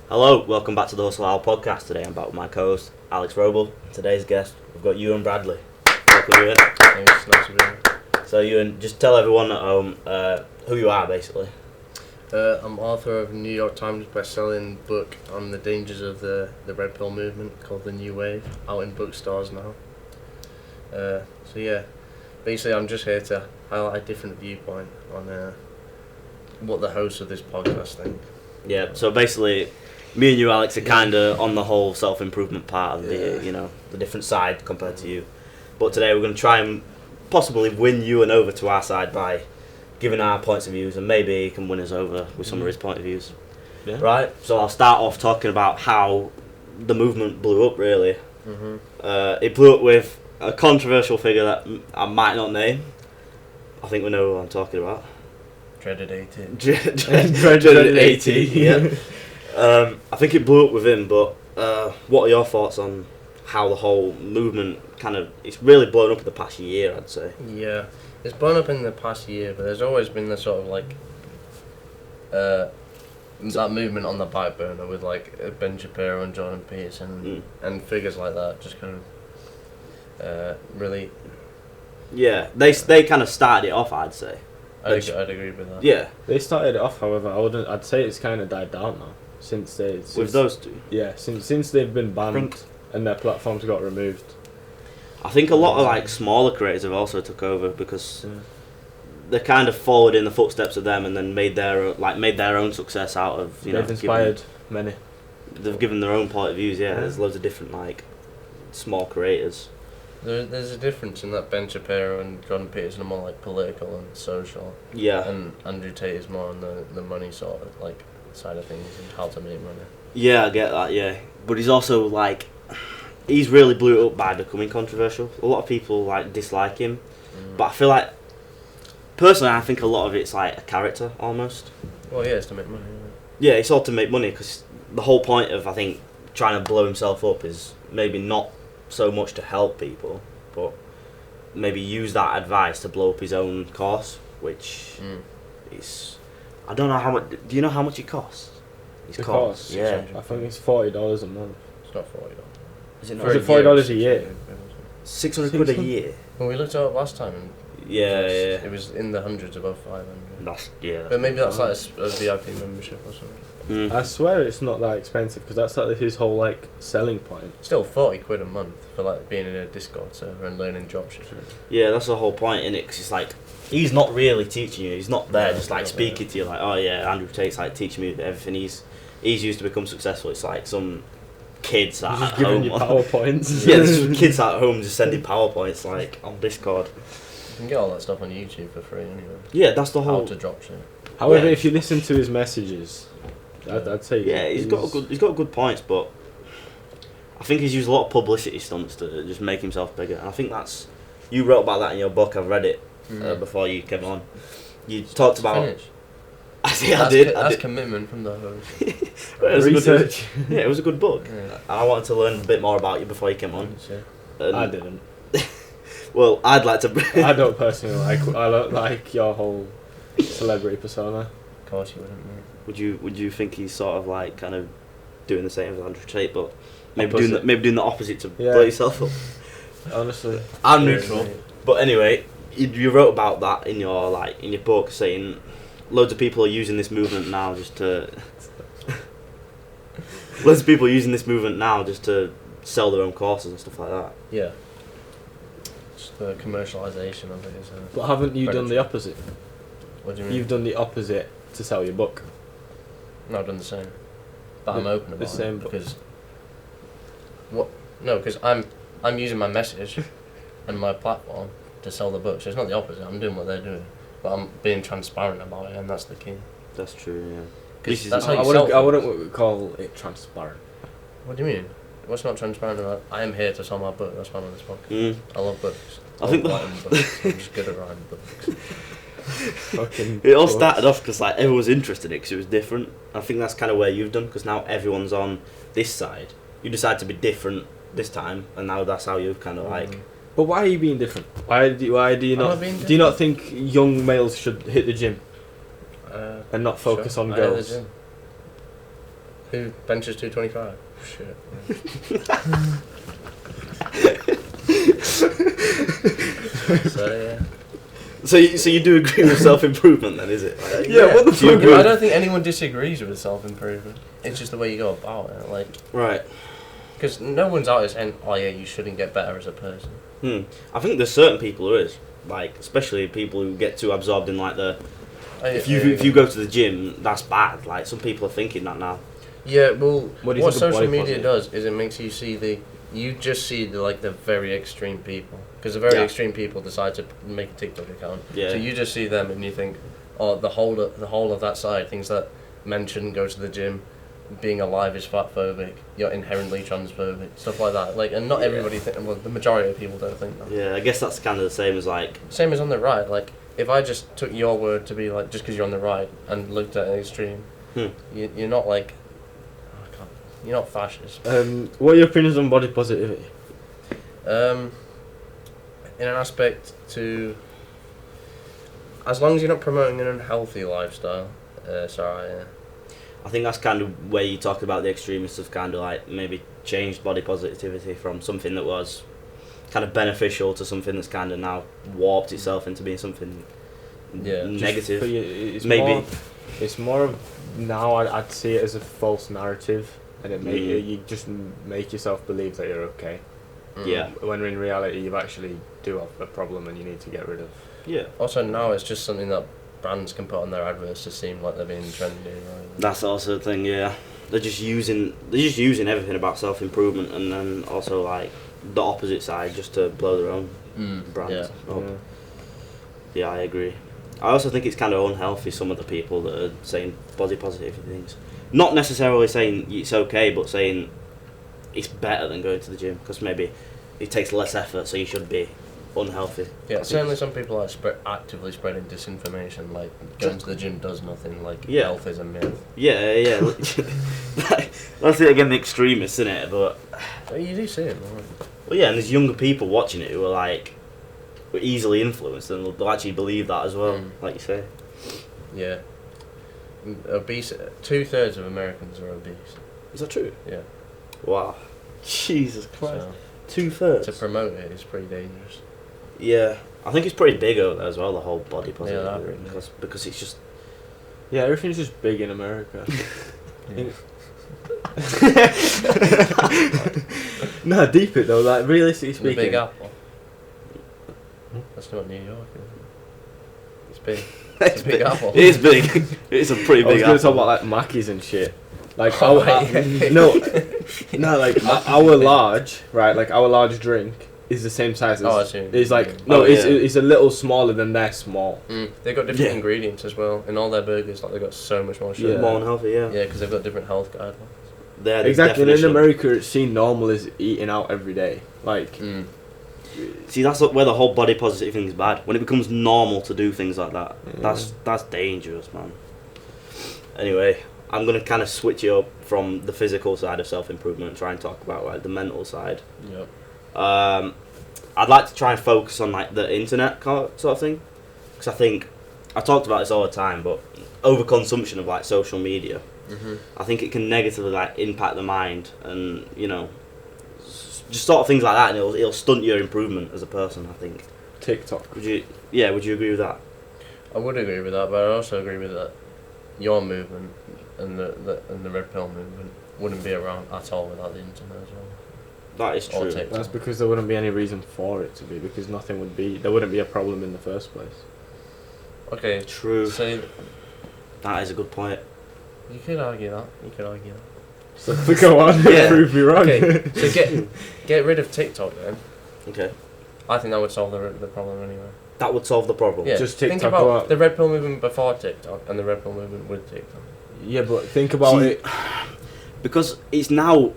Hello, welcome back to the Hustle Hour podcast. Today I'm back with my co-host Alex Roble. Today's guest, we've got Ewan Bradley. Welcome, Ewan. Thanks, nice to be here. So Ewan, just tell everyone at home who you are basically. I'm author of a New York Times best-selling book on the dangers of the Red Pill movement called The New Wave, out in bookstores now. Basically I'm just here to highlight a different viewpoint on what the hosts of this podcast think. Yeah, so basically me and you, Alex, are kind of on the whole self-improvement part of the different side compared to you. But today we're going to try and possibly win Ewan over to our side by giving our points of views, and maybe he can win us over with some of his point of views. Yeah. Right, so I'll start off talking about how the movement blew up, really. Mm-hmm. It blew up with a controversial figure that I might not name. I think we know who I'm talking about. Dreaded 18. Dreaded 18, yeah. I think it blew up with him, but what are your thoughts on how the whole movement it's really blown up in the past year, I'd say. Yeah, it's blown up in the past year, but there's always been the sort of that movement on the back burner with Ben Shapiro and Jordan Peterson and figures like that, just kind of really. Yeah, they kind of started it off, I'd say. I'd agree with that. Yeah, They started it off, however, I'd say it's kind of died down now since with those two. Yeah, since they've been banned think- and their platforms got removed. I think a lot of smaller creators have also took over because they kind of followed in the footsteps of them and then made their own success out of They've inspired many. They've given their own point of views. Yeah, there's loads of different small creators. There's a difference in that Ben Shapiro and Jordan Peterson are more political and social. Yeah. And Andrew Tate is more on the money sort of side of things and how to make money. Yeah, I get that. Yeah, but he's also he's really blew it up by becoming controversial. A lot of people dislike him, but I feel personally, I think a lot of it's a character almost. Well, yeah, it's to make money. Yeah, it's all to make money because the whole point of trying to blow himself up is maybe not so much to help people, but maybe use that advice to blow up his own course, which is I don't know how much. Do you know how much it costs? His course, yeah. I think it's $40 a month. It's not $40. Is it Or is it $40 a year? £600 a year? Well, we looked at it last time, and it was in the hundreds, above 500. But maybe that's a VIP membership or something. I swear it's not that expensive because that's his whole selling point. Still £40 a month for being in a Discord server and learning dropshipping. Yeah, that's the whole point, innit? Because it's he's not really teaching you. He's not there just speaking to you oh yeah, Andrew Tate's teaching me everything he's used to become successful. It's some kids at Just home. giving you PowerPoints. Yeah, there's some kids at home just sending PowerPoints on Discord. You can get all that stuff on YouTube for free anyway. Yeah, that's the whole. How to dropship. However, if you listen to his messages, I'd say he's got good points, but I think he's used a lot of publicity stunts to just make himself bigger. And I think you wrote about that in your book. I've read it before you came on. You talked about. Finish. I did. That's commitment from the host. Research. It was a good book. Yeah. I wanted to learn a bit more about you before you came on. And I didn't. Well, I'd like to. I don't personally I don't like your whole celebrity persona. Of course you wouldn't, mate. Would you think he's sort of kind of doing the same as Andrew Tate, but maybe doing the opposite to blow yourself up? Honestly, I'm neutral. But anyway, you wrote about that in your in your book, saying loads of people are using this movement now just to. Loads of people are using this movement now just to sell their own courses and stuff like that. Yeah. Just the commercialisation of it is. But haven't you done the opposite? What do you mean? You've done the opposite to sell your book. No, I've done the same. But I'm open about the same it because. What? No, because I'm using my message and my platform to sell the book. So it's not the opposite. I'm doing what they're doing, but I'm being transparent about it, and that's the key. That's true. Yeah. That's how you I sell wouldn't things. call it transparent. What do you mean? What's not transparent about? I am here to sell my book. That's why I'm on this podcast. I love books. I think writing books. I'm just good at writing books. It all started off because everyone was interested in it because it was different. I think that's kind of where you've done because now everyone's on this side. You decide to be different this time, and now that's how you've kind of But why are you being different? Why do you not? Do you not think young males should hit the gym and not focus on girls? Who benches 225? Shit. So yeah. So you do agree with self-improvement then, is it? Like, Yeah, what the fuck? I don't think anyone disagrees with self-improvement. It's just the way you go about it, like. Right. Because no one's out there saying, "Oh yeah, you shouldn't get better as a person." I think there's certain people who is, like, especially people who get too absorbed in like the. If you go to the gym, that's bad. Like some people are thinking that now. Yeah, well, what social media positive? does is it makes you see you just see the very extreme people, because the very extreme people decide to make a TikTok account. Yeah. So you just see them and you think, oh, the whole of that side thinks that men shouldn't go to the gym, being alive is fatphobic, you're inherently transphobic, stuff like that. Like, and not everybody well, the majority of people don't think that. Yeah, I guess that's kind of the same as like. Same as on the right. Like, if I just took your word to be like just because you're on the right and looked at an extreme, you're not like. You're not fascist. What are your opinions on body positivity? In an aspect to, as long as you're not promoting an unhealthy lifestyle, I think that's kind of where you talk about the extremists have kind of like maybe changed body positivity from something that was kind of beneficial to something that's kind of now warped itself into being something negative. It's more of now I'd see it as a false narrative. And you just make yourself believe that you're okay. Yeah. When in reality you actually do have a problem and you need to get rid of. Yeah. Also now it's just something that brands can put on their adverts to seem like they're being trendy. Right? That's also the thing. Yeah. They're just using everything about self-improvement and then also like the opposite side just to blow their own brands up. Yeah, I agree. I also think it's kind of unhealthy, some of the people that are saying body positive things. Not necessarily saying it's okay, but saying it's better than going to the gym because maybe it takes less effort, so you should be unhealthy. Yeah, certainly some people are actively spreading disinformation, like going to the gym does nothing, like health is a myth. Yeah. That's it again, the extremists, isn't it? But you do see it, right? Well, yeah, and there's younger people watching it who are like easily influenced and they'll actually believe that as well, like you say. Yeah. Obese. 2/3 of Americans are obese. Is that true? Yeah. Wow. Jesus Christ. So 2/3. to promote it is pretty dangerous. Yeah, I think it's pretty big over there as well. The whole body positivity because it's just. Yeah, everything's just big in America. No, deep it though. Like realistically speaking. The Big Apple. That's not New York. Is it? It's big. It's a big apple. It is big. It's a pretty big apple. I was going to talk about like Mackies and shit. Like our large, right? Like our large drink is the same size as. It's like it's a little smaller than their small. They've got different ingredients as well in all their burgers. Like they've got so much more sugar. More unhealthy, yeah. Yeah, because they've got different health guidelines. Exactly, and in America, it's seen normal as eating out every day. Like. See, that's where the whole body positive thing is bad. When it becomes normal to do things like that, that's dangerous, man. Anyway, I'm gonna kind of switch it up from the physical side of self-improvement and try and talk about like the mental side. Yep. I'd like to try and focus on like the internet sort of thing, because I think I talked about this all the time, but overconsumption of like social media, I think it can negatively like impact the mind, and just sort of things like that, and it'll stunt your improvement as a person, I think. TikTok. Would you agree with that? I would agree with that, but I also agree with that your movement and the Red Pill movement wouldn't be around at all without the internet as well. That is true. That's because there wouldn't be any reason for it to be, because there wouldn't be a problem in the first place. Okay, true. So that is a good point. You could argue that. So go on, prove me wrong. Okay, so get rid of TikTok then. Okay. I think that would solve the problem anyway. That would solve the problem? Yeah. Just TikTok. Think about the Red Pill movement before TikTok and the Red Pill movement with TikTok. Yeah, but think about it. Because it's now,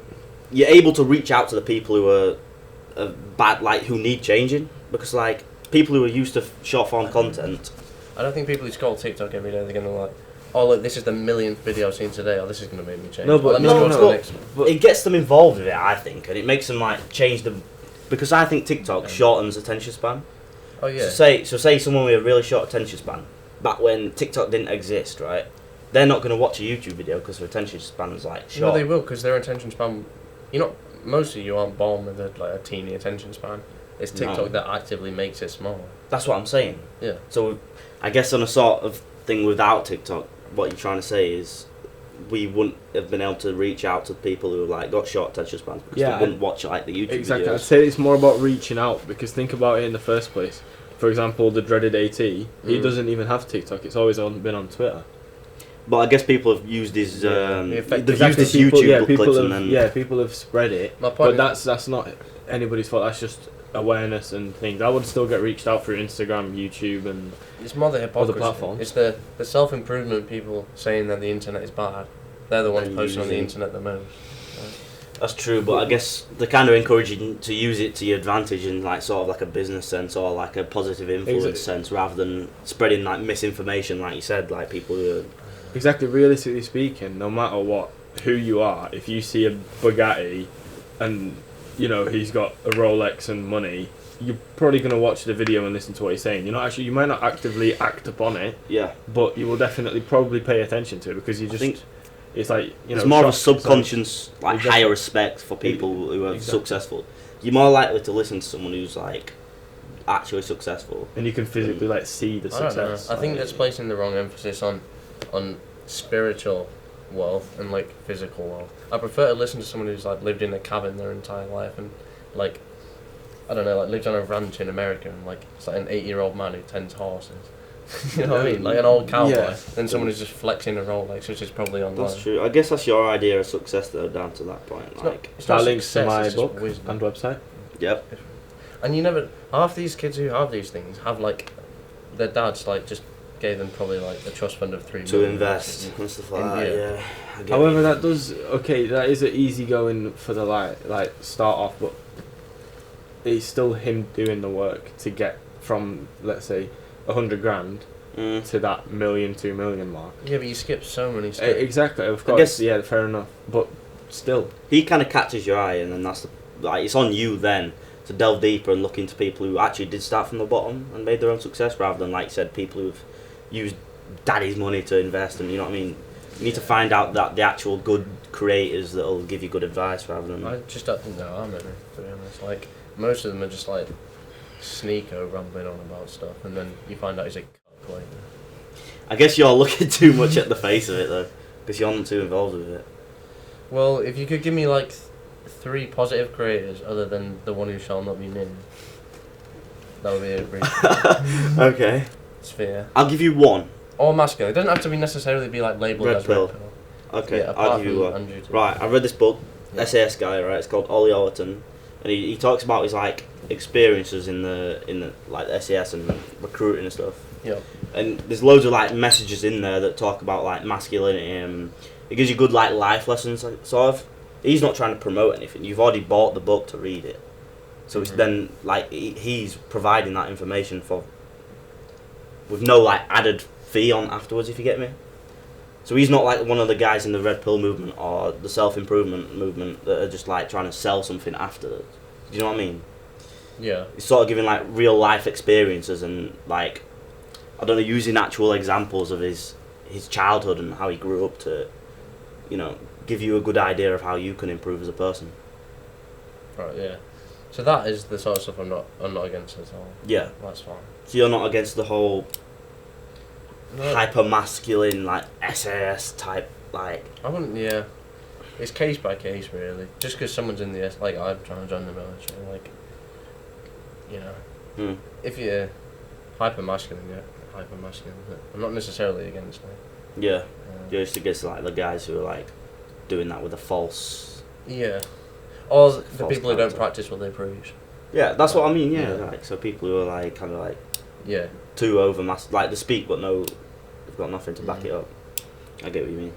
you're able to reach out to the people who are bad, like, who need changing. Because, like, people who are used to short form content. I don't think people who scroll TikTok every day, they're going to like, oh look, this is the millionth video I've seen today, or this is going to make me change. But it gets them involved with it, I think, and it makes them like change them, because I think TikTok shortens attention span. Oh yeah. So say someone with a really short attention span, back when TikTok didn't exist, right? they're not going to watch a YouTube video because their attention span is like short. No, they will, because their attention span. Most of you aren't born with a teeny attention span. It's TikTok that actively makes it smaller. That's what I'm saying. Yeah. So, I guess on a sort of thing without TikTok, what you're trying to say is we wouldn't have been able to reach out to people who like got short attention spans because they wouldn't watch like the YouTube exactly. videos. I'd say it's more about reaching out, because think about it in the first place. For example, the dreaded AT, he doesn't even have TikTok. It's always been on Twitter. But I guess people have used his they've used Exactly, his YouTube people clips have, and then people have spread it. My point But that's not anybody's fault. That's just awareness and things. I would still get reached out through Instagram, YouTube, and it's more the hypocrisy. other platforms. It's the self-improvement people saying that the internet is bad. They're the ones posting on the internet the most. that's true, but I guess they're kind of encouraging to use it to your advantage in like sort of like a business sense or like a positive influence sense, rather than spreading like misinformation, like you said, like people who are... Exactly. Realistically speaking, no matter what, who you are, if you see a Bugatti and he's got a Rolex and money, you're probably going to watch the video and listen to what he's saying. You might not actively act upon it, but you will definitely probably pay attention to it, because it's like it's more of a subconscious higher respect for people who are successful. You're more likely to listen to someone who's like actually successful, and you can physically see the success. I think that's placing the wrong emphasis on spiritual wealth and like physical wealth. I prefer to listen to someone who's like lived in a cabin their entire life and like lived on a ranch in America, and like it's like an 8-year-old man who tends horses. You know what I mean? Like an old cowboy. Then someone who's just flexing a Rolex, which is probably online. That's true. I guess that's your idea of success though, down to that point. That links to my book and website. Yep. And half these kids who have these things have like their dads like just gave them probably like a trust fund of $3 million to invest and stuff like that. Yeah. However, that is an easy going for the like start off, but it's still him doing the work to get from, let's say, 100 grand to that $1 million, $2 million mark. Yeah, but you skip so many steps. Exactly, of course. Fair enough, but still, he kind of catches your eye, and then it's on you then to delve deeper and look into people who actually did start from the bottom and made their own success, rather than, like you said, people who've used daddy's money to invest. And you know what I mean. You need to find out that the actual good creators that'll give you good advice, rather than. I just don't think there are many, to be honest. Like most of them are just like sneaker rambling on about stuff, and then you find out he's a cuck later. I guess you're looking too much at the face of it though, because you're not too involved with it. Well, if you could give me like 3 positive creators other than the one who shall not be named, that would be a brief. Okay. Sphere. I'll give you one. Or masculine. It doesn't have to be necessarily be like labelled Red as pill. red pill. Okay, Yeah, I'll give you one. Right, I read this book, SAS guy, right? It's called Ollie Ollerton, and he talks about his like experiences in the like SAS and recruiting and stuff. Yeah. And there's loads of like messages in there that talk about like masculinity, and it gives you good like life lessons, like, sort of. He's not trying to promote anything. You've already bought the book to read it, so it's then like he's providing that information with no like added fee on afterwards, if you get me. So he's not like one of the guys in the red pill movement or the self-improvement movement that are just like trying to sell something afterwards. Do you know what I mean? Yeah. He's sort of giving like real life experiences and like, I don't know, using actual examples of his childhood and how he grew up to, give you a good idea of how you can improve as a person. Right. Yeah. So that is the sort of stuff I'm not against at all. Yeah. That's fine. So you're not against the whole hyper masculine like SAS type like. I wouldn't. Yeah. It's case by case really. Just because someone's in the like I'm trying to join the military, like, if you're hyper masculine, but I'm not necessarily against it. Yeah. You're just against like the guys who are like doing that with a false. Yeah. Or the false people who don't character. practice what they preach. Yeah, that's what I mean. Yeah, Yeah. like so people who are like kind of like Yeah. too over like they speak but no, they've got nothing to back it up. I get what you mean.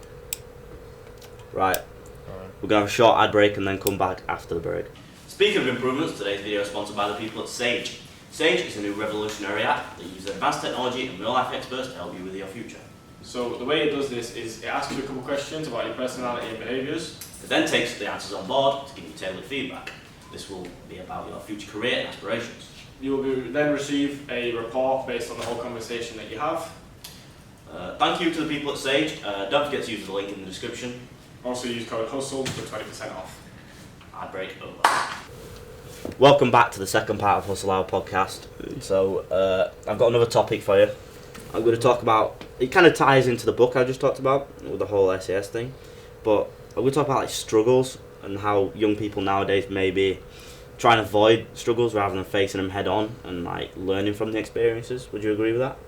Right. Alright. We're gonna have a short ad break and then come back after the break. Speaking of improvements, today's video is sponsored by the people at Sage. Sage is a new revolutionary app that uses advanced technology and real-life experts to help you with your future. So the way it does this is it asks you a couple questions about your personality and behaviours. It then takes the answers on board to give you tailored feedback. This will be about your future career and aspirations. You will then receive a report based on the whole conversation that you have. Thank you to the people at Sage. Don't forget to use the link in the description. Also use code HUSTLE for 20% off. I break over. Welcome back to the second part of Hustle Hour podcast. So I've got another topic for you. I'm going to talk about, it kind of ties into the book I just talked about with the whole SAS thing, but I'm going to talk about like struggles and how young people nowadays may be trying to avoid struggles rather than facing them head on and like learning from the experiences. Would you agree with that?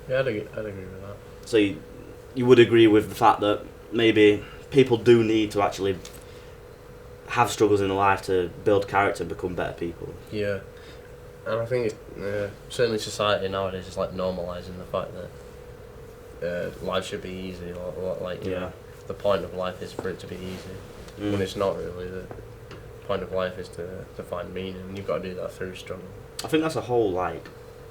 Yeah, I'd agree with that. So you would agree with the fact that maybe people do need to actually have struggles in their life to build character and become better people. Yeah, and I think certainly society nowadays is like normalising the fact that life should be easy, or like you know, the point of life is for it to be easy, when it's not really. The point of life is to find meaning, and you've got to do that through struggle. I think that's a whole like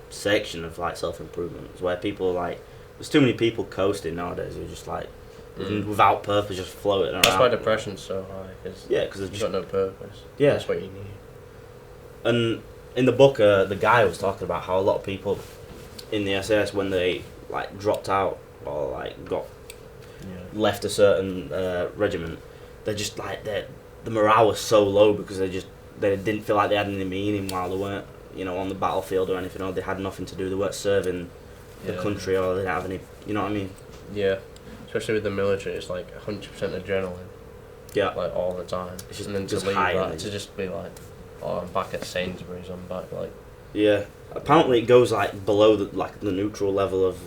section of like self-improvement where people like, there's too many people coasting nowadays who are just like without purpose, just floating around. That's why depression's so high, because you've you've got no purpose. Yeah, that's what you need. And in the book, the guy was talking about how a lot of people in the SS, when they like dropped out or like got left a certain regiment, they're just like the morale was so low because they didn't feel like they had any meaning while they weren't, you know, on the battlefield or anything, or they had nothing to do. They weren't serving the country, or they didn't have any. You know what I mean? Yeah. Especially with the military, it's like 100% adrenaline. Yeah. Like all the time. It's just, and then to just leave high that, to just be like, oh, I'm back at Sainsbury's. I'm back like. Yeah. Apparently, it goes like below the neutral level of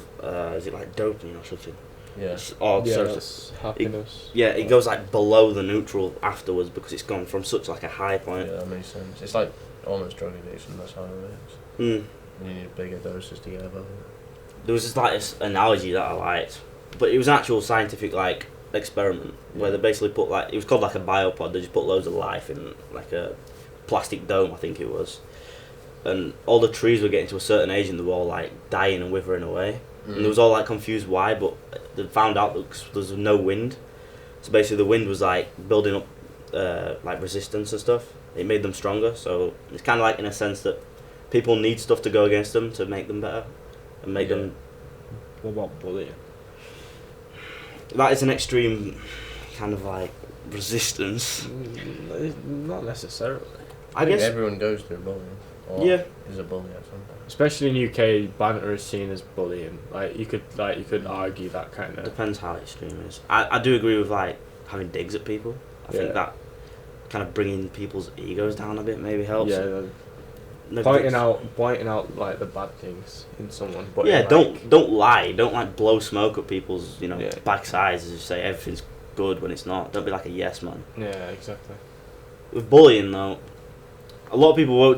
is it like dopamine or something? Yeah. That's happiness. It goes like below the neutral afterwards because it's gone from such like a high point. Yeah, that makes sense. It's like almost drug addiction. That's how it works. You need bigger doses to get above it. There was this analogy that I liked, but it was an actual scientific like experiment where they basically put like, it was called like a biopod. They just put loads of life in like a plastic dome, I think it was, and all the trees were getting to a certain age and they were all like dying and withering away. And they was all like confused why, but they found out that there was no wind. So basically the wind was like building up like resistance and stuff. It made them stronger. So it's kind of like in a sense that people need stuff to go against them to make them better and make them. What about bullying? That is an extreme kind of like resistance. Not necessarily. I guess everyone goes through bullying. Or is a bully at some point. Especially in UK, banter is seen as bullying. You could argue that kind of. Depends how extreme it is. I do agree with like having digs at people. I think that kind of bringing people's egos down a bit maybe helps. Yeah. Pointing out like the bad things in someone. But don't lie. Don't like blow smoke at people's backsides and just say everything's good when it's not. Don't be like a yes man. Yeah, exactly. With bullying though, a lot of people will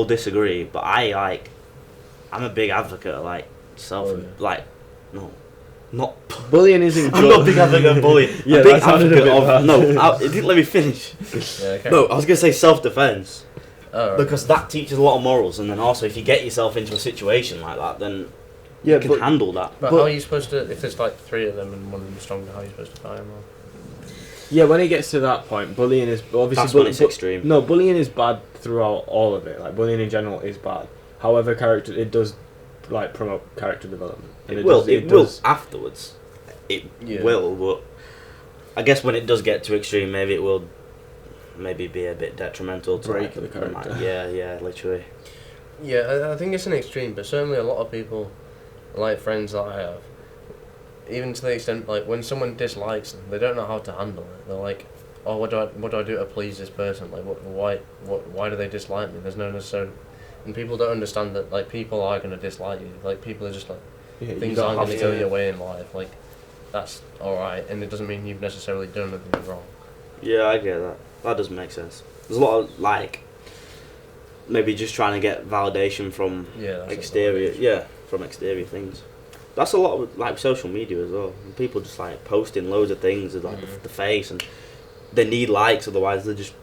disagree, but I'm a big advocate of not bullying isn't good. I'm not a big advocate of bullying. Yeah, a big advocate of it didn't let me finish. Okay. No, I was gonna say self-defense. Oh, right. Because that teaches a lot of morals, and then also if you get yourself into a situation like that, then you can handle that. But how are you supposed to, if there's like three of them and one of them's stronger, how are you supposed to fight them all? Yeah, when it gets to that point, bullying is obviously. That's when it's extreme. No, bullying is bad throughout all of it. Like bullying in general is bad. However, it does like promote character development. And it will afterwards. It will, but I guess when it does get too extreme, maybe it will be a bit detrimental to break the character. Yeah, literally. Yeah, I think it's an extreme, but certainly a lot of people, like friends that I have, even to the extent like when someone dislikes them, they don't know how to handle it. They're like, oh, what do I do to please this person? Like, why do they dislike me? There's no necessary, and people don't understand that like people are gonna dislike you. Like people are just like things aren't gonna go your way in life. Like that's all right, and it doesn't mean you've necessarily done anything wrong. Yeah, I get that. That does make sense. There's a lot of like maybe just trying to get validation from exterior. Yeah, from exterior things. That's a lot of like social media as well. People just like posting loads of things with like the face, and they need likes, otherwise they just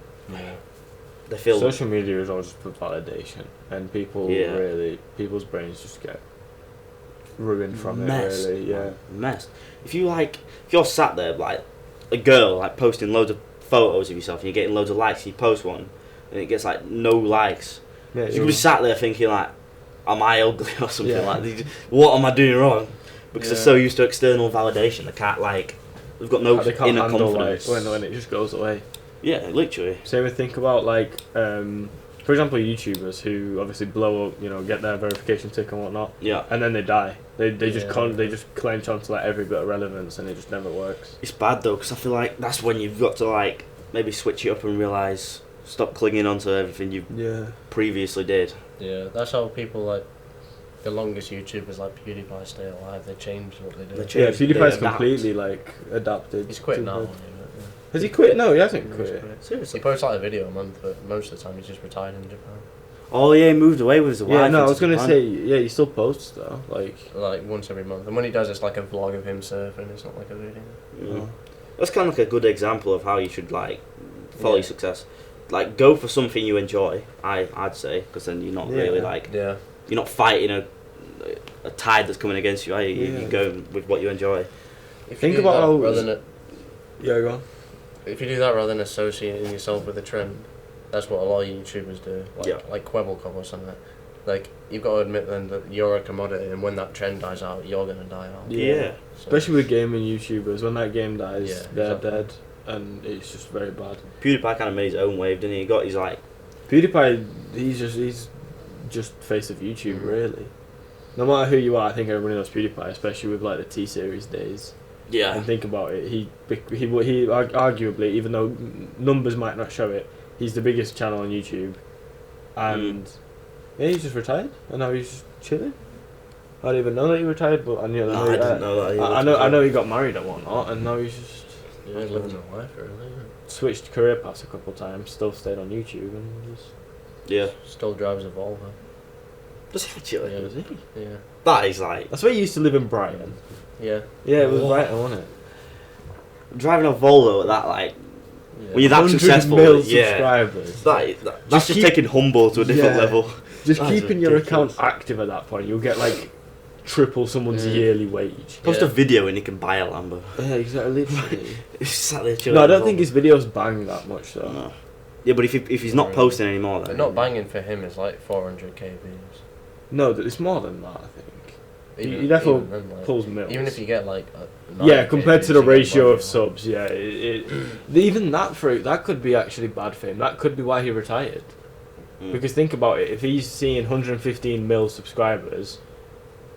they feel. Social media is all just for validation, and people's brains just get ruined from it. Really, messed. If you're sat there like a girl like posting loads of photos of yourself and you're getting loads of likes, you post one and it gets like no likes. Yeah, you could be sat there thinking like, am I ugly or something like that? What am I doing wrong? because they're so used to external validation. They can't they've got no They can't inner handle confidence. when it just goes away. Yeah, literally. Same with think about for example, YouTubers who obviously blow up, get their verification tick and whatnot, Yeah. and then they die. They just clench onto every bit of relevance, and it just never works. It's bad though, because I feel like that's when you've got to maybe switch it up and realise, stop clinging onto everything you previously did. Yeah, that's how people the longest YouTubers like PewDiePie stay alive. They change what they do. PewDiePie's completely adapted. He's quit now. Has he quit? No, he hasn't quit. Seriously? He posts a video a month, but most of the time he's just retired in Japan. Oh yeah, he moved away with his wife. Yeah, no, I was into gonna Japan. say, he still posts though, Like once every month, and when he does, it's like a vlog of him surfing. It's not like a video. Mm. That's kind of like a good example of how you should follow your success. Go for something you enjoy. I'd say, because then you're not really you're not fighting a tide that's coming against you. Are you? You go with what you enjoy. Think about how go on. If you do that rather than associating yourself with a trend, that's what a lot of YouTubers do. Like Kwebbelkop or something. You've got to admit then that you're a commodity, and when that trend dies out, you're gonna die out. Yeah. So, Especially with gaming YouTubers, when that game dies, they're exactly. dead, and it's just very bad. PewDiePie kind of made his own wave, didn't he? He got his PewDiePie, he's just face of YouTube, really. No matter who you are, I think everybody knows PewDiePie, especially with the T-Series days. Yeah. And think about it, he arguably, even though numbers might not show it, he's the biggest channel on YouTube, and he's just retired, and now he's just chilling. I didn't even know that he retired, but I knew that. I didn't know that. I know he got married and whatnot, and now he's just living a life, really. switched career paths a couple of times, still stayed on YouTube, and just Still drives a Volvo. Does he actually? Yeah. does he? Yeah. That is That's where you used to live in Brighton. Yeah. Yeah, it was Brighton, wasn't it? driving a Volvo at that when you're that 100 successful. mil Yeah. subscribers. That's just taking humble to a different level. Just That is keeping your ridiculous. account active at that point, you'll get triple someone's Yeah. yearly wage. Post a video and you can buy a Lambo. Yeah, exactly. Literally. It's sat there chilling. No, I don't think his videos bang that much though. No. Yeah, but if he's not posting anymore, then But not banging for him is 400k views. No, it's more than that. I think Even- he definitely even then, pulls mils. Even if you get yeah, compared to the ratio of subs. subs, yeah, even that could be actually bad for him. That could be why he retired. Because think about it, if he's seeing 115 mil subscribers.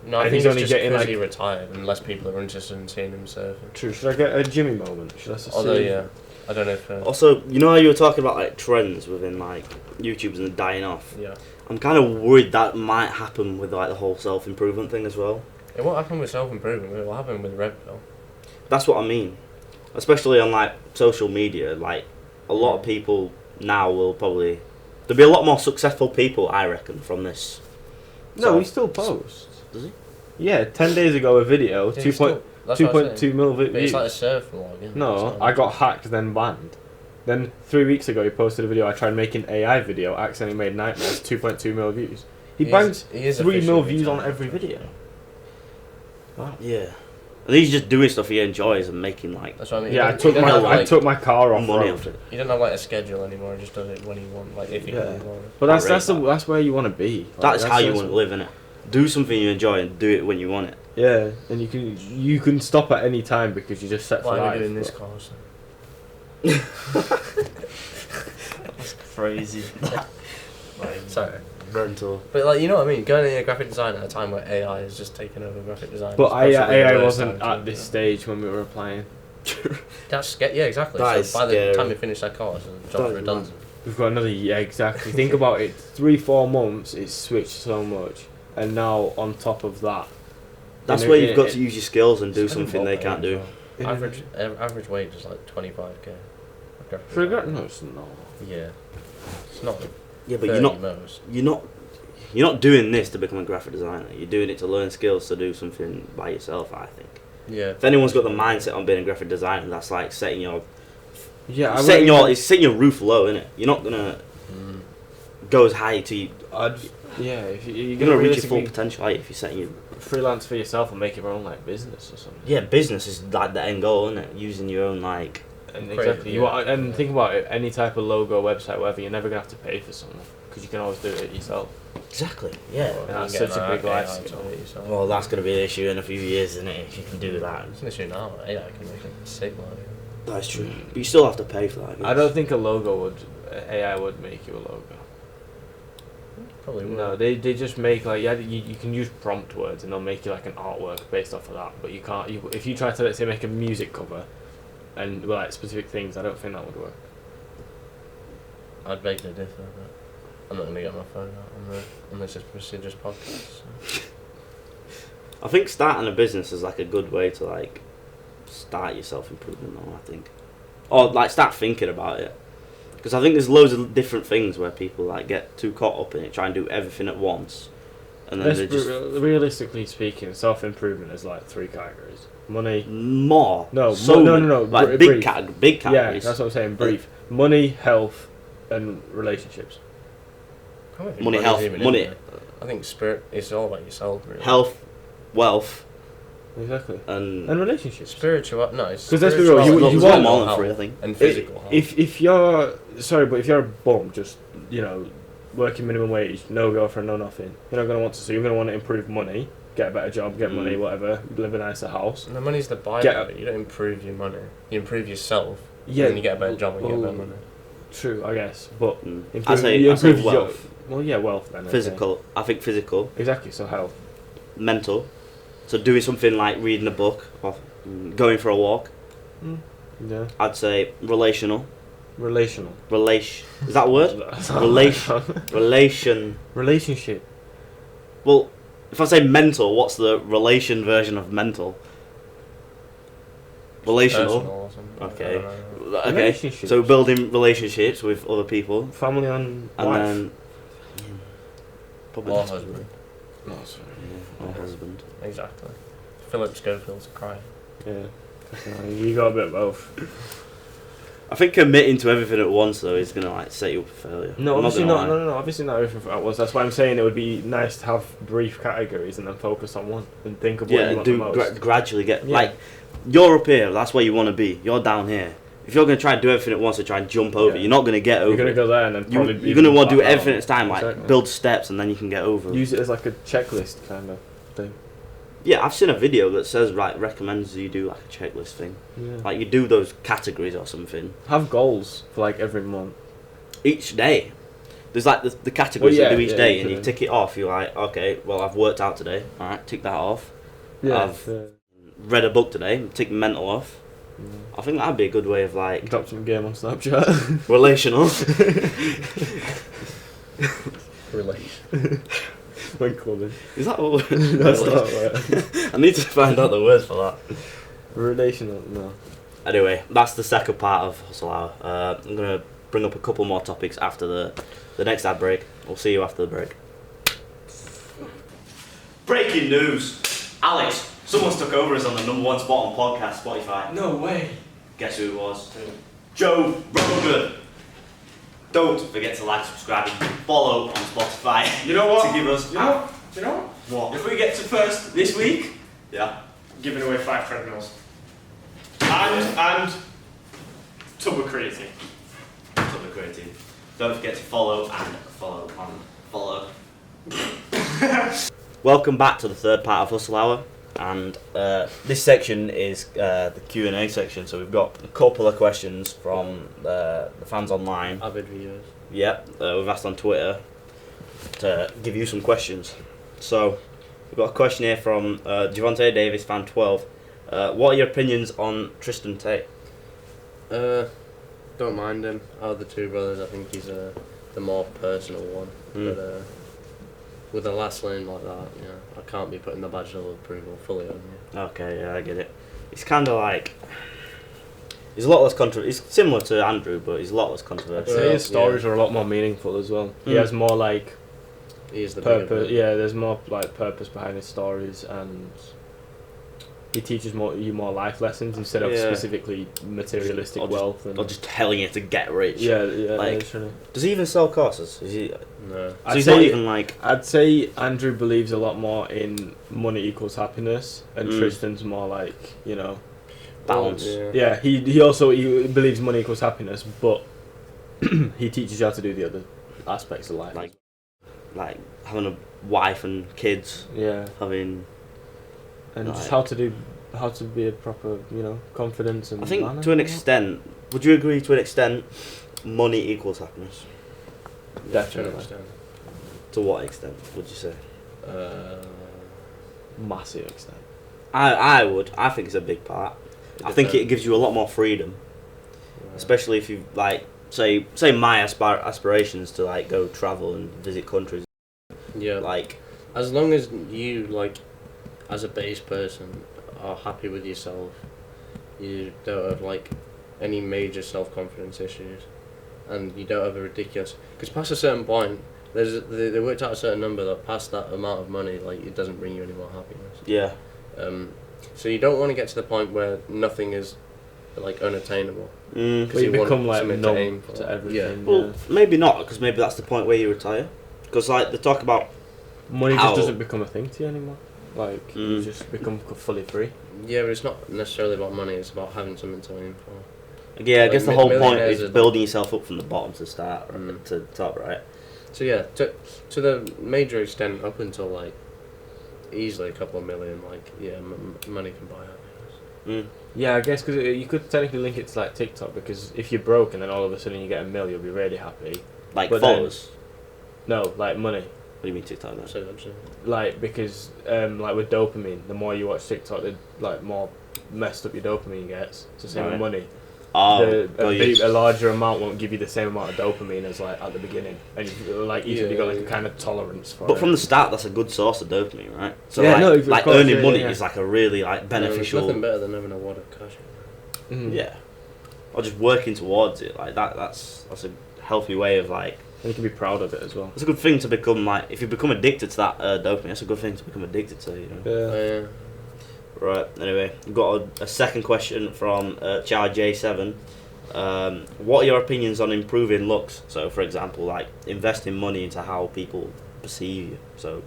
No, I And think he's it's only just getting, because he retired, and less people are interested in seeing him surfing. True. Should I get a Jimmy moment? Should I just Although, see? yeah, I don't know if. Also, you know how you were talking about trends within YouTubers and dying off. Yeah. I'm kind of worried that might happen with the whole self-improvement thing as well. It won't happen with self-improvement. It will happen with Red Pill. That's what I mean. Especially on social media, a lot of people now will probably there'll be a lot more successful people, I reckon, from this. No, he still posts. Does he? Yeah, 10 days ago a video, Yeah, 2.2 mil But it's views. like a surf vlog. Isn't No, it? I got hacked then banned. Then 3 weeks ago he posted a video. I tried making AI video, accidentally made nightmares. 2.2 mil views. He bangs 3 mil views on every video. Wow. Yeah. And he's just doing stuff he enjoys and making That's what I mean. Yeah, He doesn't have, I took my car off money road. off it. He doesn't have a schedule anymore. He just does it when he wants, if he Yeah. really wants. But I rate that. that's where you want to be. That's how you want to live, innit? Do something you enjoy and do it when you want it. Yeah, and you can stop at any time because you just set for Why are life. we doing this but- course? That's crazy. Sorry. Mental. But you know what I mean? Going into graphic design at a time where AI is just taking over graphic design. But is possibly the AI worst wasn't time at to- this stage when we were applying. That's yeah, exactly. That So is by the scary. time we finish that course, the That job's is redundant. We've got another year, exactly. Think about it, 3-4 months, it's switched so much. And now, on top of that... That's in a- where you've in got a- to use your skills and do It's something they can't do. in a- Average wage is 25k. Graphic For a design. no, it's not. Yeah. It's not. Yeah, but 30 you're not. most. You're not doing this to become a graphic designer. You're doing it to learn skills to do something by yourself. I think. Yeah. If anyone's got the mindset on being a graphic designer, that's setting your Yeah, it's setting your roof low, isn't it? You're not gonna go as high to you. Yeah, if you're You're gonna reach your full realistically potential if you're setting your. freelance for yourself and make your own business or something. Yeah, business is the end goal, isn't it? Using your own And Crazy, exactly, yeah. think about it. Any type of logo, website, whatever, you're never gonna have to pay for someone because you can always do it yourself. Exactly. Yeah. Well, That's you can such get a big an AI life to skill. do it yourself. Well, that's going to be an issue in a few years, isn't it? If you can do that. It's an issue now. AI can make a sick logo. That's true. But you still have to pay for that. I don't think AI would make you a logo. Probably would. No, they just make like you can use prompt words and they'll make you like an artwork based off of that. But you can't. If you try to, let's say, make a music cover, and with like specific things, I don't think that would work. I'd beg to differ, but I'm not going to get my phone out on this prestigious podcast. So. I think starting a business is like a good way to like start your self-improvement though, I think. Or like start thinking about it. Because I think there's loads of different things where people like get too caught up in it, try and do everything at once. And then they just... Realistically speaking, self-improvement is like 3 categories. Money... More. No, so no. Like brief. big categories. Yeah, that's what I'm saying, brief. Money, health, and relationships. Money, health, money. I think spirit is all about yourself, really. Health, wealth, exactly, and relationships. Spiritual, no. Because let's be real, you want want more than 3, I think. And physical health. If you're but if you're a bum, just working minimum wage, no girlfriend, no nothing, you're not gonna want to. So you're gonna want to improve money, get a better job, get money, whatever, live a nicer house. And the money's the byproduct. You don't improve your money. You improve yourself. Yeah, and then you get a better job and you get better money. True, I guess, but I say wealth. Wealth then. Physical. Okay. I think physical. Exactly. So health. Mental. So doing something like reading a book or going for a walk. Yeah. I'd say relational. Relational. Is that a word? Relation. Relationship. Well, if I say mental, what's the relation version of mental? Relational. Okay. Okay. So building relationships with other people. Family and wife. Then probably or husband. Oh, sorry. Yeah, or husband. Exactly. Philip Schofield's crying. Yeah. You got a bit of both. I think committing to everything at once though is gonna like set you up for failure. No, obviously not. No. Obviously not everything at once. That's why I'm saying it would be nice to have brief categories and then focus on one and think of what you want the most. Gradually get like you're up here. That's where you want to be. You're down here. If you're going to try and do everything at once and try and jump over, you're not going to get over. You're going to go there and then probably you're going to want to do everything at a time, like build steps, and then you can get over. Use it as like a checklist kind of thing. Yeah, I've seen a video that says recommends you do like a checklist thing. Yeah. Like you do those categories or something. Have goals for like every month. Each day. There's like the categories you do each day, and you tick it off. You're like, okay, well I've worked out today. All right, tick that off. Yeah. I've read a book today. Tick mental off. I think that'd be a good way of like adopting game on Snapchat. Relational. Relation. When clubbing. Is that what? That's not right. I need to find out the words for that. Relational, no. Anyway, that's the second part of Hustle Hour. I'm gonna bring up a couple more topics after the next ad break. We'll see you after the break. Breaking news, Alex. Someone's took over as on the #1 spot on podcast Spotify. No way. Guess who it was? Joe Rogan. Don't forget to like, subscribe, and follow on Spotify. You know what? To give us. You know what? If we get to first this week, giving away 5 treadmills. And tub of creatine. Tub of creatine. Don't forget to follow. Welcome back to the third part of Hustle Hour. And this section is the Q&A section, so we've got a couple of questions from the fans online. Avid viewers. Yep, we've asked on Twitter to give you some questions. So we've got a question here from Javonte Davis, fan 12. What are your opinions on Tristan Tate? Don't mind him. Out of the two brothers, I think he's the more personal one. But with a last name like that, I can't be putting the badge of approval fully on you. Okay, yeah, I get it. It's kind of like he's a lot less controversial. He's similar to Andrew, but he's a lot less controversial. I'd say his stories are a lot more meaningful as well. He has more like he is the purpose. Yeah, there's more like purpose behind his stories, and he teaches you more life lessons instead of specifically materialistic wealth or just telling you to get rich. Yeah. Like, does he even sell courses? Is he? No. So he's not even like. I'd say Andrew believes a lot more in money equals happiness, and Tristan's more like balance. Yeah, he also he believes money equals happiness, but he teaches you how to do the other aspects of life. Like having a wife and kids, Yeah, having. and Like- just how to be a proper, confidence and. I think manner, to an extent, would you agree to an extent, money equals happiness? Definitely. To what extent would you say? Massive extent. I would. I think it's a big part. I think it gives you a lot more freedom, especially if you like say my aspirations to like go travel and visit countries. Yeah. Like As long as you, like, as a base person, are happy with yourself, you don't have, like, any major self-confidence issues, and you don't have a ridiculous... Because past a certain point, they worked out a certain number that past that amount of money, like, it doesn't bring you any more happiness. yeah. So you don't want to get to the point where nothing is, like, unattainable. But you want become like something numb to aim for. to everything. Well, maybe not, because maybe that's the point where you retire. Because like they talk about Money how- just doesn't become a thing to you anymore. Like you Mm. just become fully free. Yeah, but it's not necessarily about money, it's about having something to aim for. yeah, I like, guess the whole point millionaires is are- building yourself up from the bottom to start to the top, right? So yeah, to the major extent, up until like easily a couple of million, like money can buy happiness. Yeah, I guess because you could technically link it to like TikTok, because if you're broke and then all of a sudden you get $1 million, you'll be really happy. Like But followers. No, like money. What do you mean TikTok? Then? So that's it. Like because like with dopamine, the more you watch TikTok, the like more messed up your dopamine gets. It's the same with Right. money. Oh, A larger amount won't give you the same amount of dopamine as like at the beginning, and you've got like a kind of tolerance for it. But from the start, that's a good source of dopamine, right? So Yeah, like, no, of like course, earning yeah, money yeah. is like a really like beneficial. There's nothing better than having a wad of cash. Mhm. Yeah, or just working towards it like that. That's a healthy way of like. And you can be proud of it as well. It's a good thing to become like if you become addicted to that dopamine. That's a good thing to become addicted to. You know. Yeah. Right. Anyway, we've got a second question from Ep.37. What are your opinions on improving looks? So, for example, like investing money into how people perceive you. So,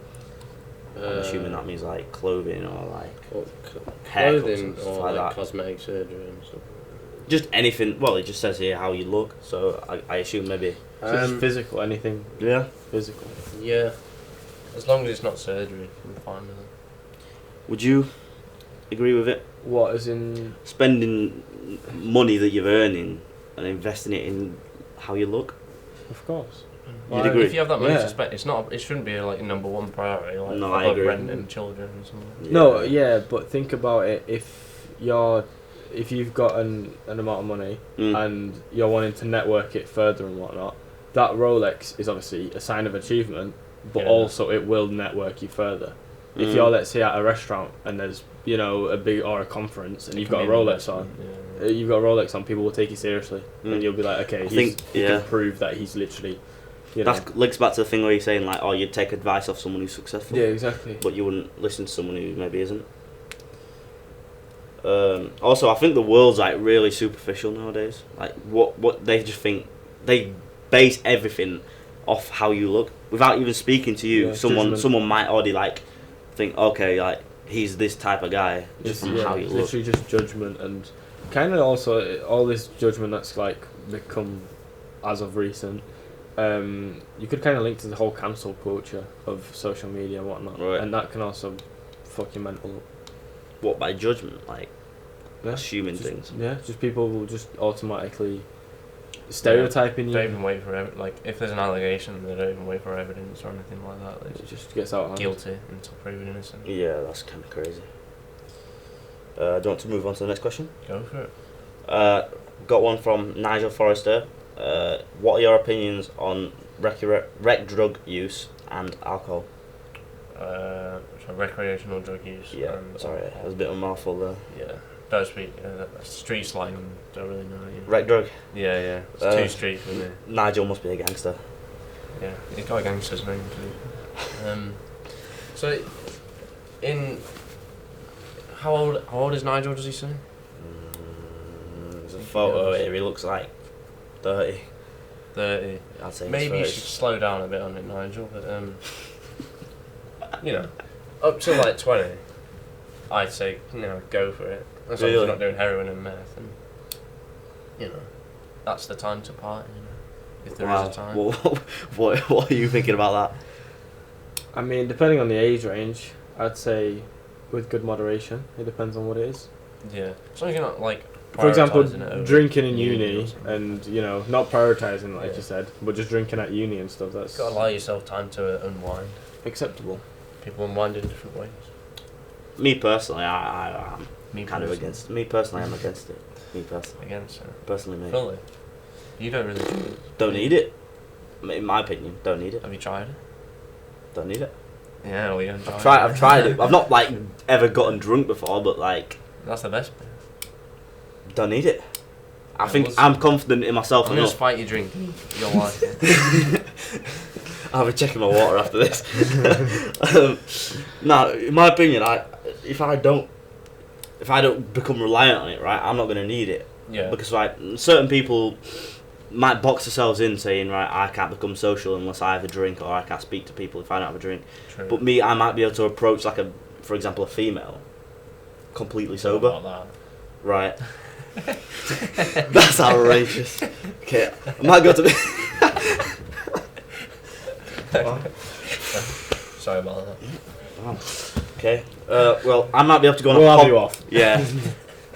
I'm assuming that means like clothing or like haircuts Clothing and stuff or like like that. cosmetic surgery and stuff. Just anything. Well, it just says here how you look. So I assume maybe. So just physical, anything Yeah. physical. Yeah, as long as it's not surgery, I'm fine with it. Would you agree with it? What, as in? Spending money that you're earning and investing it in how you look. Of course. You'd agree? If you have that money Yeah. to spend, it shouldn't be like number one priority. Like No, I above agree. rent and children and something. No, yeah, but think about it. If you've got an amount of money Mm. and you're wanting to network it further and whatnot, that Rolex is obviously a sign of achievement, but Yeah. also it will network you further. If Mm. you're, let's say, at a restaurant and there's a big or a conference and you've got a Rolex on, you've got a Rolex on, people will take you seriously, Mm. and you'll be like, okay, I think, he yeah. can prove that he's literally, That links back to the thing where you're saying like, oh, you'd take advice off someone who's successful. Yeah, exactly. But you wouldn't listen to someone who maybe isn't. Also, I think the world's like really superficial nowadays. Like what they just think, they base everything off how you look without even speaking to you. Yeah, someone judgment. might already like think, okay, like he's this type of guy just from how you it's look. literally just judgment, and kind of also all this judgment that's like become as of recent. You could kind of link to the whole cancel culture of social media and whatnot, Right. and that can also fuck your mental up. What, by judgment, like Yeah, assuming just, things. Yeah, just people will just automatically stereotyping Don't you. even wait for like if there's an allegation, they don't even wait for evidence or anything like that. They It just just gets out of hand. guilty until proven innocent. Yeah, that's kind of crazy. Do you want to move on to the next question? Go for it. Got one from Nigel Forrester. What are your opinions on rec drug use and alcohol? So recreational drug use. Yeah, and sorry, alcohol. that was a bit of a mouthful there. Yeah, don't speak. Street slang. Don't really know. You know. Rec drug? Yeah. It's too street for me. Nigel must be a gangster. Yeah, he's got a gangster's name too. So, in how old is Nigel? Does he say? There's a photo here, he looks like 30. 30. I'd say Maybe you he's should slow down a bit on it, Nigel. But up to like 20, I'd say go for it. As long as Really? you're not doing heroin and meth, and you know, that's the time to party. You know, if there is a time. What are you thinking about that? I mean, depending on the age range, I'd say with good moderation. It depends on what it is. Yeah, as long as you're not like. For example, prioritising it over drinking in or uni something. and, you know, not prioritising like Yeah. you said, but just drinking at uni and stuff, that's You've got to allow yourself time to unwind. acceptable. People unwind in different ways. Me personally, I'm Me kind of personally. against. Me personally, I'm against it. Me personally, Against it. personally, me. Fully. You don't really drink. Don't need it. In my opinion, don't need it. Have you tried it? Don't need it. Yeah, well, you haven't I've tried it. I've not like ever gotten drunk before, but like That's the best bit. don't need it. I Yeah, think well, I'm confident in myself I'm gonna enough. spike your drink. You'll like it. I'll be checking my water after this. No, in my opinion, if I don't become reliant on it, right, I'm not gonna need it. Yeah. Because like certain people might box themselves in saying, right, I can't become social unless I have a drink, or I can't speak to people if I don't have a drink. True. But me, I might be able to approach like for example, a female, completely sober. About Right. That's outrageous. Okay, I might go to be. that. Sorry about that. Okay. Well, I might be able to go on We'll a have you off. Yeah.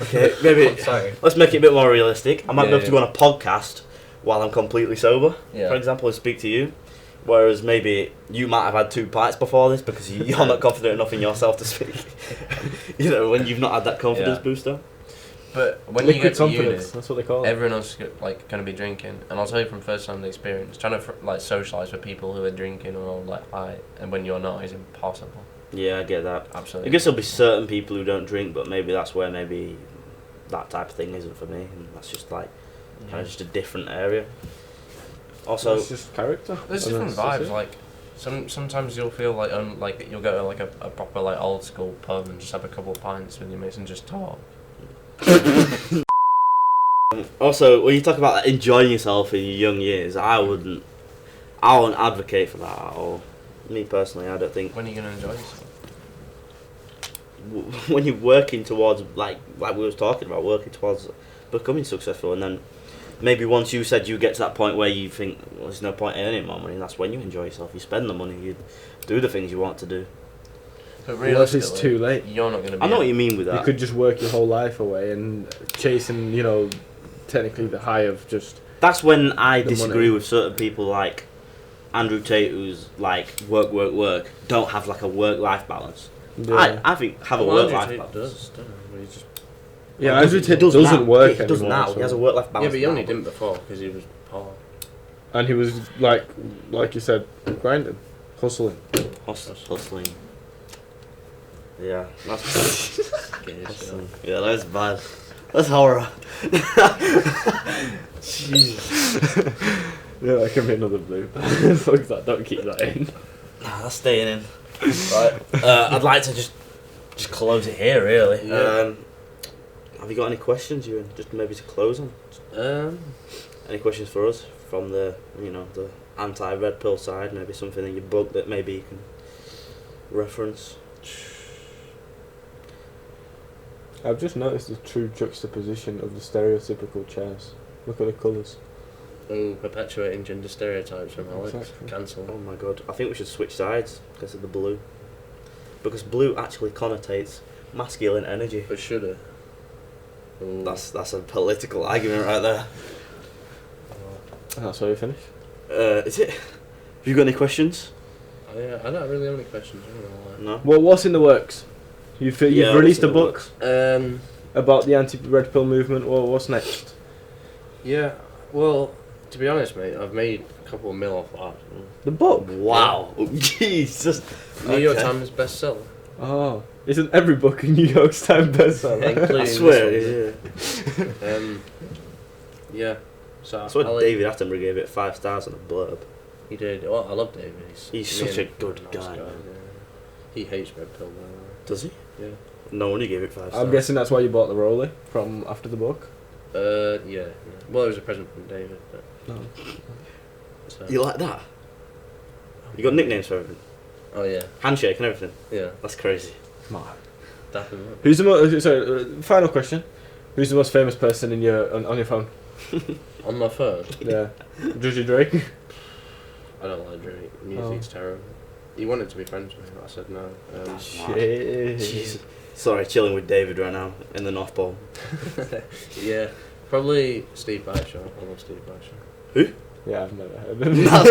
Okay. Maybe. Sorry. Let's make it a bit more realistic. I might be Yeah, able to go on a podcast while I'm completely sober, Yeah. for example, and speak to you. Whereas maybe you might have had 2 pints before this because you're not confident enough in yourself to speak. You know, when you've not had that confidence Yeah. booster. But when you Liquid get to uni, confidence, that's what they call it. everyone else is like going to be drinking, and I'll tell you from first-hand experience, trying to like socialise with people who are drinking or like high, and when you're not, is impossible. Yeah, I get that. Absolutely. I guess there'll be certain people who don't drink, but maybe that's where maybe that type of thing isn't for me, and that's just like kind of just a different area. Also, it's just character. There's And different that's vibes. it. Like sometimes you'll feel like you'll go to like a proper like old school pub and just have a couple of pints with your mates and just talk. Also, when you talk about enjoying yourself in your young years, I wouldn't advocate for that at all. Me personally, I don't think When are you gonna enjoy yourself? when you're working towards like we was talking about, working towards becoming successful, and then maybe once you said you get to that point where you think, well, there's no point earning more money, that's when you enjoy yourself. You spend the money, you do the things you want to do. But Unless it's realistically, too late. You're not gonna be. I know what you mean with that. You could just work your whole life away and chasing, you know, technically the high of just. That's when I The disagree money. with certain people like Andrew Tate, who's like work, don't have like a work-life balance. I think have a work-life balance. Does, don't he? He just- Yeah, Andrew Tate does doesn't now. work He does anymore, now. so- He has a work-life balance. Yeah, but he only now. didn't before because he was poor. And he was like you said, grinding, hustling. Hustling. Yeah, that's hustling. Yeah, that's bad. That's horror. Jesus. Yeah, that can be another blue. Fuck that! Don't keep that in. Nah, that's staying in. Right. I'd like to just close it here, really. Yeah. Have you got any questions, Ewan? Just maybe to close on. Any questions for us from the the anti-red pill side? Maybe something in your book that maybe you can reference. I've just noticed the true juxtaposition of the stereotypical chairs. Look at the colours. Oh, perpetuating gender stereotypes from Alex. Exactly. Cancel. Oh my god! I think we should switch sides because of the blue. Because blue actually connotates masculine energy. But should it? Ooh. That's a political argument right there. And that's where we finish. Is it? Have you got any questions? Oh, yeah, I don't really have any questions. I'm not gonna No. Well, what's in the works? You've Yeah, released a what's in the book works? lie. about the anti-red pill movement. Well, what's next? Yeah. Well, to be honest, mate, I've made a couple of mil off that. The book. Wow. Jesus. New York Okay. Times bestseller. Oh, isn't every book a New York Times bestseller? Including I swear, this yeah. Yeah. So That's what I'll- David Attenborough gave it 5 stars on a blurb. He did. Well, I love David. He's me such a and- good nice guy, man. Yeah. He hates red pill. Does he? Yeah. No one gave it 5 stars. I'm guessing that's why you bought the Rolly from after the book. Yeah. Well, it was a present from David. But, No. so. You like that? You got nicknames for everything? Oh yeah. Handshake and everything? Yeah. That's crazy. Come on. Definitely. Who's the most? Sorry, final question. Who's the most famous person in your on your phone? On my phone, Yeah, Judgy Drake. I don't like Drake. Music's terrible. He wanted to be friends with me, but I said no. Shit. Jeez. Sorry, chilling with David right now in the North Pole. Yeah, probably Steve Bagshaw. I love Steve Bagshaw. Yeah, I've never heard of him. Nah,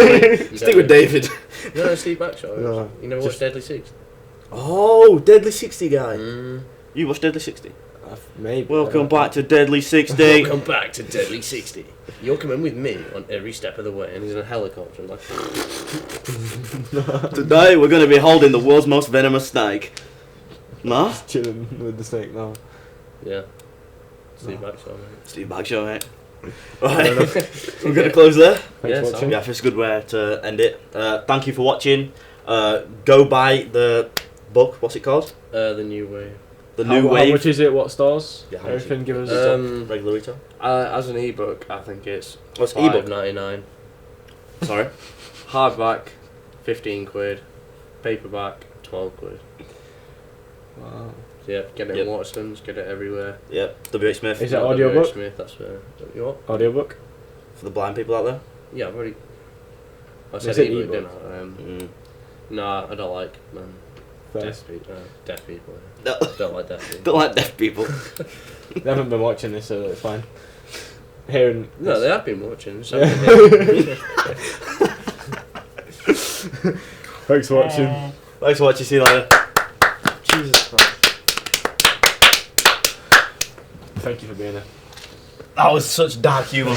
stick with David. No, Steve Bagshaw. No, You never watched Deadly Six? Oh, Deadly 60 guy. Mm. You watched Deadly 60? Maybe. Welcome back to Deadly 60. Welcome back to Deadly 60. You're coming with me on every step of the way, and he's in a helicopter. Like, Today we're going to be holding the world's most venomous snake. Nah? Just chilling with the snake now. yeah. Steve Bagshaw, mate. Steve Bagshaw, mate. Right, we're going to close there. Thanks Yeah, for watching. Yeah, it's a good way to end it. Thank you for watching. Go buy the book. What's it called? The New Wave. The New How Wave. much is it? What stores? Yeah, how much Everything. Give us. Regular retail. As an ebook, I think it's What's ebook? $5.99. Sorry. Hardback, 15 quid. Paperback, 12 quid. Wow. So yeah, get it Yep. in Waterstones, get it everywhere. Yep. W.H. Smith. Is it Not audiobook? W.H. Smith, that's where. You what? Audiobook. For the blind people out there. Yeah, I've already. I You said said ebook, ebook. didn't I? Mm. No, I don't like Fair. deaf people. No, Don't like deaf people. don't like deaf people. They haven't been watching this, so it's fine. Hearing. No, they have been watching. So Yeah. Thanks for watching. Thanks for watching. See you later. Jesus Christ. Thank you for being here. That was such dark humour.